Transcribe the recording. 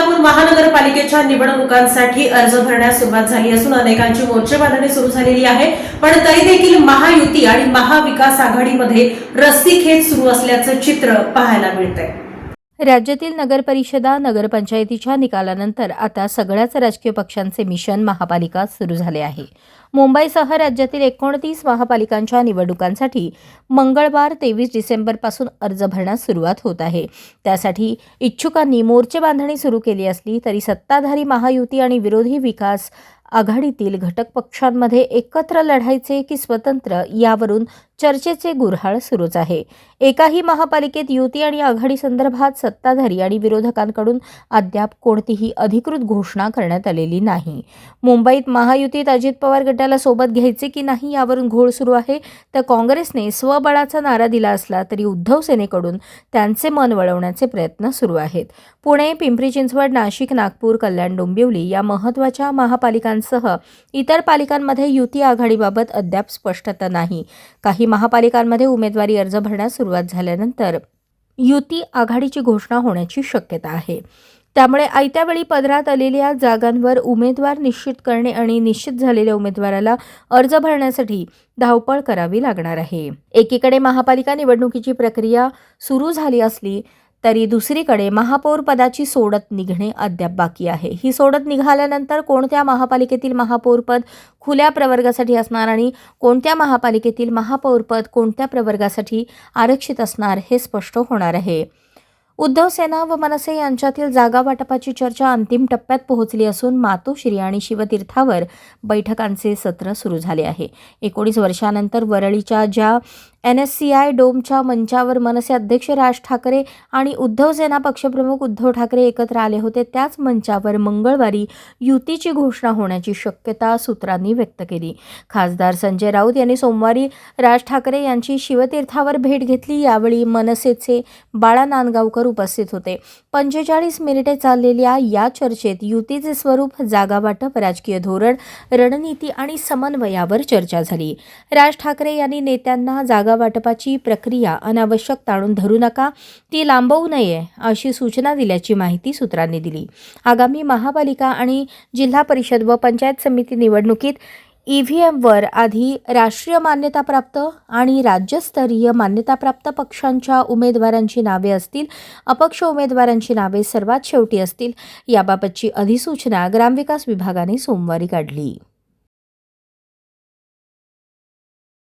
सोलापूर महानगरपालिकेच्या निवडणुकांसाठी अर्ज भरण्यास सुरुवात झाली असून अनेकांची मोर्चेबांधणी सुरू झालेली आहे। पण तरी देखील महायुती आणि महाविकास आघाडीमध्ये रस्सीखेच सुरू असल्याचं चित्र पाहायला मिळतंय। राज्यातील नगरपरिषदा नगरपंचायतीच्या निकालानंतर आता सगळ्याच राजकीय पक्षांचे मिशन महापालिका सुरू झाले आहे। मुंबईसह राज्यातील 29 महापालिकांच्या निवडणुकांसाठी मंगळवार 23 डिसेंबरपासून अर्ज भरण्यास सुरुवात होत आहे। त्यासाठी इच्छुकांनी मोर्चे बांधणी सुरू केली असली तरी सत्ताधारी महायुती आणि विरोधी विकास आघाडीतील घटक पक्षांमध्ये एकत्र लढायचे की स्वतंत्र यावरून चर्चेचे गुऱ्हाळ सुरूच आहे। एकाही महापालिकेत युती आणि आघाडी संदर्भात सत्ताधारी आणि विरोधकांकडून अद्याप कोणतीही अधिकृत घोषणा करण्यात आलेली नाही। मुंबईत महायुतीत अजित पवार गटाला सोबत घ्यायचे की नाही यावरून घोळ सुरू आहे, तर काँग्रेसने स्वबळाचा नारा दिला असला तरी उद्धव सेनेकडून त्यांचे मन वळवण्याचे प्रयत्न सुरू आहेत। पुणे, पिंपरी चिंचवड, नाशिक, नागपूर, कल्याण, डोंबिवली या महत्त्वाच्या महापालिकांसह इतर पालिकांमध्ये युती आघाडीबाबत अद्याप स्पष्टता नाही। काही महापालिकांमध्ये उमेदवारी अर्ज भरण्यास सुरुवात झाल्यानंतर युती आघाडीची घोषणा होण्याची शक्यता आहे। त्यामुळे आयत्या वेळी पदरात आलेल्या जागांवर उमेदवार निश्चित करणे आणि निश्चित झालेल्या उमेदवाराला अर्ज भरण्यासाठी धावपळ करावी लागणार आहे। एकीकडे महापालिका निवडणुकीची प्रक्रिया सुरू झाली असली तरी दुसरीकडे महापौर पदाची सोडत निघणे अद्याप बाकी आहे। ही सोडत निघाल्यानंतर कोणत्या महापालिकेतील महापौरपद खुल्या प्रवर्गासाठी असणार आणि कोणत्या महापालिकेतील महापौरपद कोणत्या प्रवर्गासाठी आरक्षित असणार हे स्पष्ट होणार आहे। उद्धव सेना व मनसे यांच्यातील जागा वाटपाची चर्चा अंतिम टप्प्यात पोहोचली असून मातोश्री आणि शिवतीर्थावर बैठकांचे सत्र सुरू झाले आहे। 19 वर्षांनंतर वरळीच्या ज्या NSCI डोमच्या मंचावर मनसे अध्यक्ष राज ठाकरे आणि उद्धव सेना पक्षप्रमुख उद्धव ठाकरे एकत्र आले होते, त्याच मंचावर मंगळवारी युतीची घोषणा होण्याची शक्यता सूत्रांनी व्यक्त केली। खासदार संजय राऊत यांनी सोमवारी राज ठाकरे यांची शिवतीर्थावर भेट घेतली। यावेळी मनसेचे बाळा नांदगावकर उपस्थित होते। 45 मिनिटे चाललेल्या या चर्चेत युतीचे स्वरूप, जागा वाटप, राजकीय धोरण, रणनीती आणि समन्वयावर चर्चा झाली। राज ठाकरे यांनी नेत्यांना जागा वाटपाची प्रक्रिया अनावश्यक ताणून धरू नका, ती लांबवू नये अशी सूचना दिल्याची माहिती सूत्रांनी दिली। आगामी महापालिका आणि जिल्हा परिषद व पंचायत समिती निवडणुकीत EVMवर आधी राष्ट्रीय मान्यताप्राप्त आणि राज्यस्तरीय मान्यताप्राप्त पक्षांच्या उमेदवारांची नावे असतील, अपक्ष उमेदवारांची नावे सर्वात शेवटी असतील। याबाबतची अधिसूचना ग्रामविकास विभागाने सोमवारी काढली।